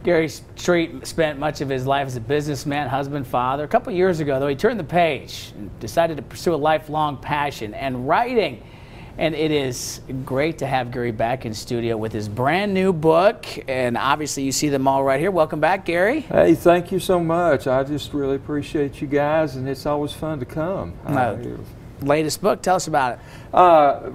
Gary Street spent much of his life as a businessman, husband, father. A couple years ago, though, he turned the page and decided to pursue a lifelong passion and writing. And it is great to have Gary back in studio with his brand new book. And obviously, you see them all right here. Welcome back, Gary. Hey, thank you so much. I just really appreciate you guys, and it's always fun to come. Latest book, tell us about it.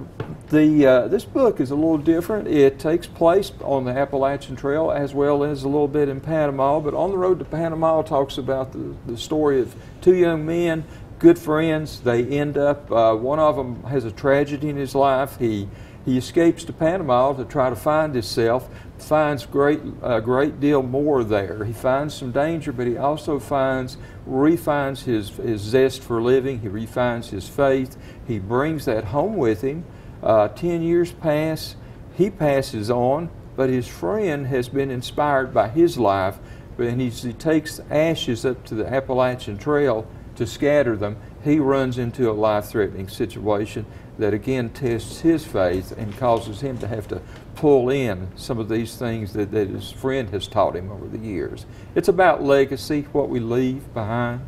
This book is a little different. It takes place on the Appalachian Trail as well as a little bit in Panama, but On the Road to Panama talks about the story of two young men, good friends. They end up, one of them has a tragedy in his life. He escapes to Panama to try to find himself, finds a great deal more there. He finds some danger, but he also refines his zest for living. He refines his faith. He brings that home with him. 10 years pass. He passes on, but his friend has been inspired by his life, and he takes ashes up to the Appalachian Trail to scatter them. He runs into a life-threatening situation that again tests his faith and causes him to have to pull in some of these things that his friend has taught him over the years. It's about legacy, what we leave behind.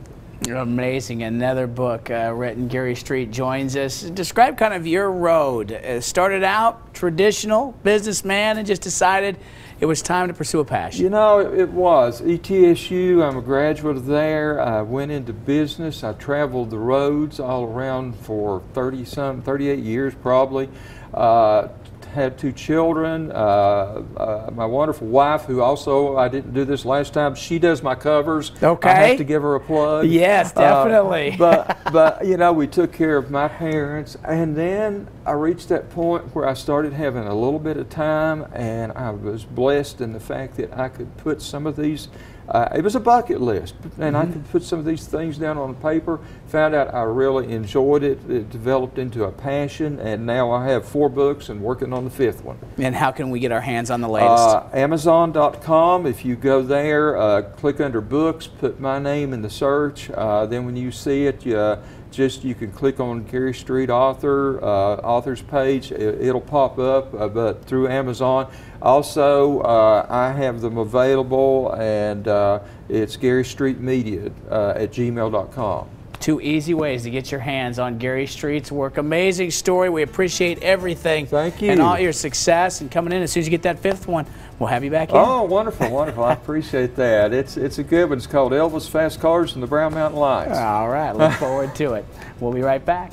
Amazing. Another book written. Gary Street joins us. Describe kind of your road. Started out traditional businessman and just decided it was time to pursue a passion. You know, it was. ETSU, I'm a graduate there. I went into business. I traveled the roads all around for 38 years probably. Had two children, my wonderful wife, who also, I didn't do this last time, she does my covers. Okay. I have to give her a plug. Yes, definitely. But you know, we took care of my parents, and then I reached that point where I started having a little bit of time, and I was blessed in the fact that I could put some of these, it was a bucket list, and I could put some of these things down on paper. Found out I really enjoyed it. It developed into a passion, and now I have 4 books and working on the 5th one. And how can we get our hands on the latest? Amazon.com. If you go there, click under books, put my name in the search. Then when you see it, you can click on Gary Street author's page. It'll pop up, but through Amazon. Also, I have them available, and it's Gary Street Media at gmail.com. 2 easy ways to get your hands on Gary Street's work. Amazing story. We appreciate everything. Thank you. And all your success and coming in. As soon as you get that 5th one, we'll have you back in. Oh, wonderful, wonderful. I appreciate that. It's a good one. It's called Elvis Fast Cars and the Brown Mountain Lights. All right. Look forward to it. We'll be right back.